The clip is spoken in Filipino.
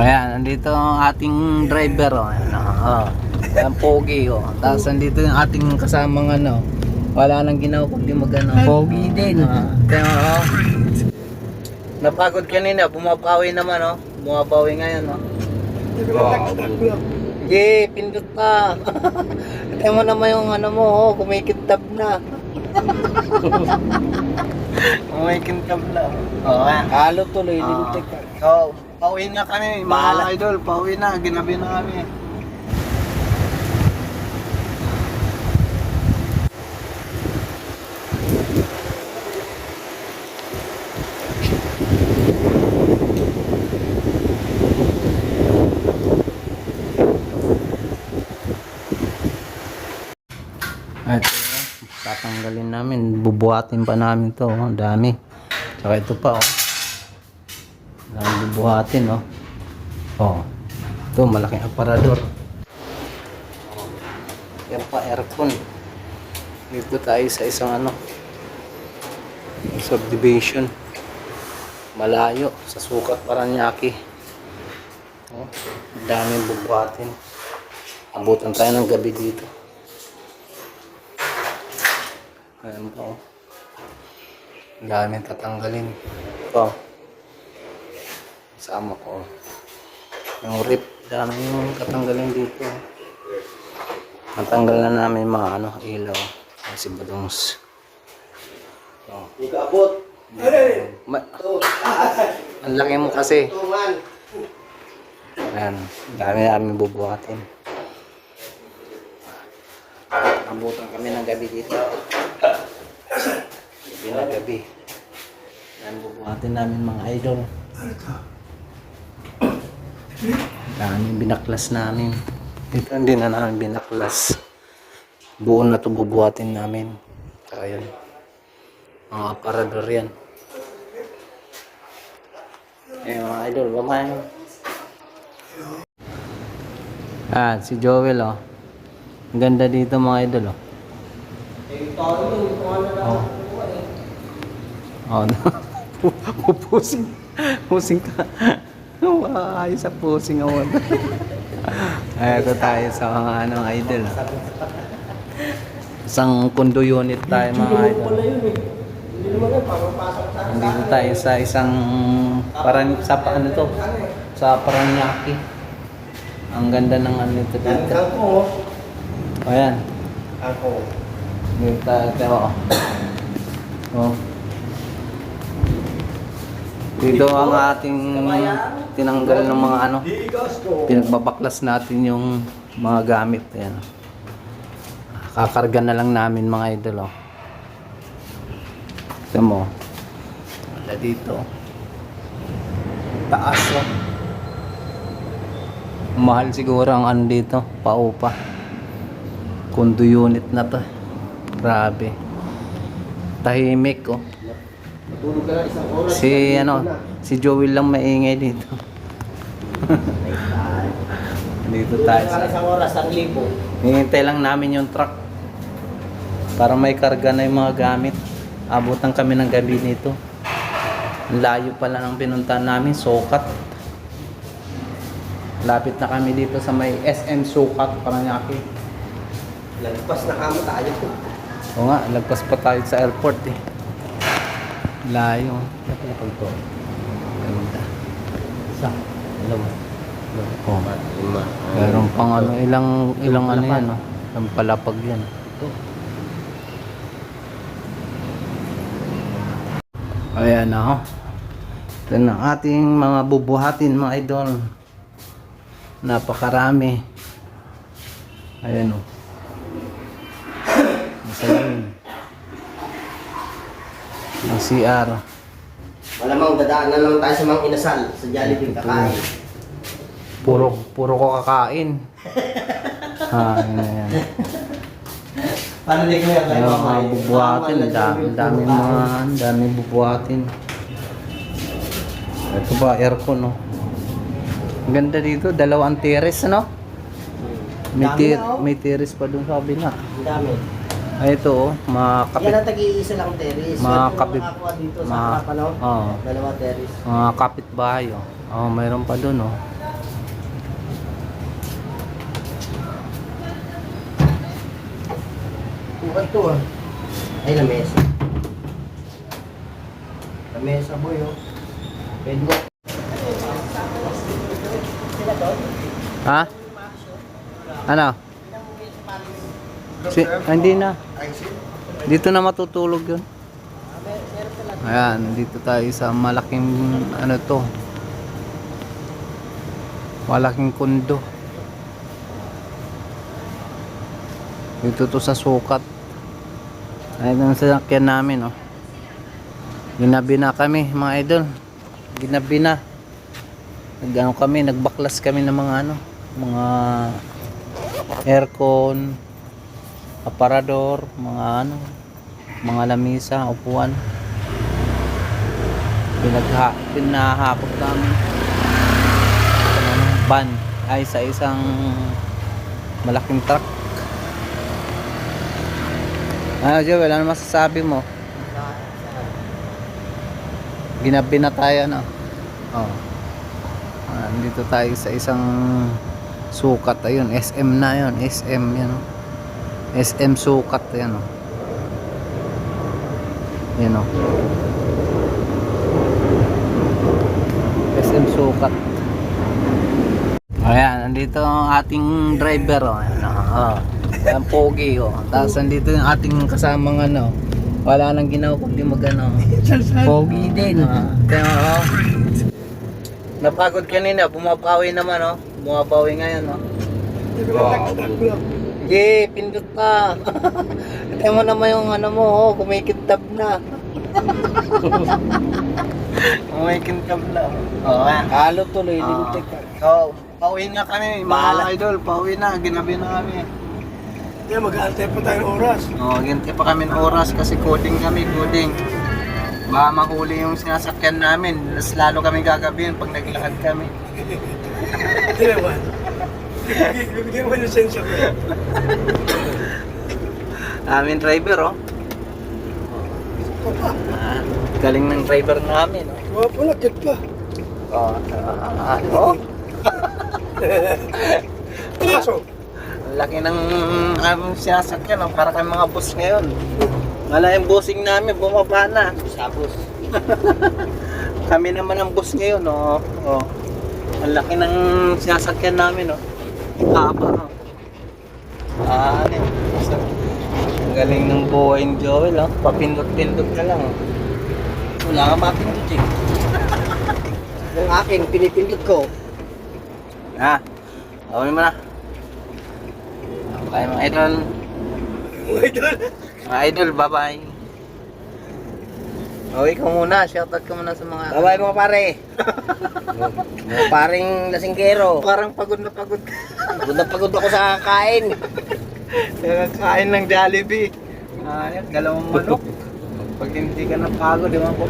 Ayan, nandito ang ating driver, oh. Ayan, oh. Ang pogi, oh. Tapos nandito yung ating kasamang ano. Wala nang ginawa kundi magano. Pogi din. Kaya, oh. Napagod kanina, bumabawi naman, oh. Bumabawi ngayon, oh. Sige, pindot pa. Kaya mo naman yung ano mo, oh. Kumikintab na. Kumikintab na. Oh, ayan. Halo tuloy, lintik. Oh, pauwi na kami, mga idol. Pauwi na, ginabi na kami. At tatanggalin namin, bubuhatin pa namin to, ang dami. Saka ito pa, oh. Dami bubuhatin, oh. Oh. Ito, malaking aparador. Oh. Yan pa, aircon. Dito tayo sa isang ano, subdivision. Malayo, sa Sukat, Paranaque. Oh. Ang daming bubuhatin. Abutan tayo ng gabi dito. Ayan po. Dami tatanggalin. Ito. Sama ko. Yung rip. Dami yung tatanggalin dito. Natanggal na namin mga ano, ilaw. Kasi badongs. Ito. Ikabot. Ang laki mo kasi. Ayan. Dami namin bubuhatin. Abutan kami ng gabi dito. Gabi na gabi. Yan, bubuhatin namin mga idol. Daming binaklas namin. Dito hindi na namin binaklas. Buo na ito bubuhatin namin. Saka yun. Mga aparador yan. Eh mga idol, bamayan. Ah, si Joel, oh. Ang ganda dito mga idol, oh. Oh. Oh, pusing. Pusing ka. Ayos sa pusing ako. Ay, ito tayo sa mga ano, idol. Isang condo unit tayo mga idol. Nandito tayo sa isang sa ano to? Sa Paranaque. Ang ganda ng ano ito dito. Ayan. Ako. Dito tayo. Oh. Dito ang ating tinanggal ng mga ano. Pinagbabaklas natin yung mga gamit. Ayan. Kakarga na lang namin mga idol. Oh. Ito mo. Wala dito. Taas. Oh. Mahal siguro ang ano dito. Paupa. Condo unit na to. Grabe. Tahimik, oh. Tulog ka na isang oras. Si Joel lang maingay dito. Dito tayo sa Isang oras, 1,000. hihintay lang namin yung truck para may karga na yung mga gamit. Abutan kami ng gabi nito. Layo pala ng pinuntahan namin, Sukat. Lapit na kami dito sa may SM Sukat, Paranaque. Lagpas na kamo tayo. Oo nga, lagpas pa tayo sa airport eh. Layo. Ito. Ganda. Isa. Dalawa. Oh. Lima. Meron pang ano, ilang ano yan, no? Ang palapag yan. Ito. Ayan na, oh. Ito na ating mga bubuhatin, mga idol. Napakarami. Ayan, oh. Masalamin. Ang CR. Malamang dadaan na lang tayo sa mga inasal. Sa Jollibee kakain. Puro ko kakain. Ha, yan. Paano di ko yan? Ay, mga bubuhatin. Dami bubuhatin. Ito ba, aircon, no? Ang ganda dito, dalawang terrace, no? May terrace pa dun sa kabila. Ang dami. Ay, ito, oh, mga kapit. Yan ang tag-iisa lang terrace. Mga Pwede kapit. makakuha dito sa Mga, harapan, no? oh, Dalawa terrace. mga kapitbahay, oh. Oh, mayroon pa dun, oh. Bukan to ah. Ay, lamesa. Lamesa boy oh. Pwede mo. Ha? Ano? Hindi na. Dito na matutulog yun. Ayan, dito tayo sa malaking ano to. Malaking kundo. Dito to sa sukat. Ayan ang sasakyan namin, oh. Ginabi na kami, mga idol. Ginabi na. Nag-ano kami, nagbaklas kami ng mga ano, mga aircon, aparador, mga ano, mga lamisa, upuan. Pinahakot namin ng van ay sa isang malaking truck. Ano Joel, ano masasabi mo? Ginabi na tayo, no? Oh. Dito tayo sa isang sukat. Ayun, SM na yun. SM yan. SM sukat yan. Yan o. SM sukat. Ayan, nandito ang ating driver. Ayan, ang pogi. Tapos nandito yung ating kasamang ano. Wala nang ginawa kundi magano. Pogi din. Kaya napagod kanina, bumabawi naman, oh. Bumabawi ngayon, oh. Sige, pindot pa. Ito mo naman yung ano mo, oh, kumikintab na. Kumikintab na. Oh, ayan. Halo tuloy, lintik. Oh, pauwi na kami, mga idol. Pauwi na, ginabi na kami. Kaya mag-aantay pa tayo ng oras. Oh, gintay pa kami ng oras kasi coding kami, coding. Baka mahuli yung sinasakyan namin. Mas lalo kami gagabihin pag naglakad kami. Hindi naman. Bibigyan mo yung lisensya ko. Amin driver, oh. Galing ng driver namin, oh. Mga palakit pa. Oh, Kaso, ang laki ng aming sinasakyan, oh. Para kami mga boss ngayon. Wala yung bossing namin, bumaba na. Sabos. Kami naman ang boss ngayon, oh. Oh. Ang laki ng sinasakyan namin, oh. Haba, oh. Ano yun? Ang galing ng buhay ni Joel, oh. Papindot-pindot ka lang, oh. Wala ka mapindot eh. Yung akin, pinipindot ko. Ha? Awin mo na. Okay, mga idol. mga idol. Mga idol, bye-bye. O, ikaw muna. Shoutout ka muna sa mga... Bye-bye mga pare. Mga paring lasinggero. Parang pagod na pagod ka. Pagod na pagod ako sa kakain. Kakain ng Jollibee. Ayan, dalawang manok. Pag hindi ka napagod, di ba po?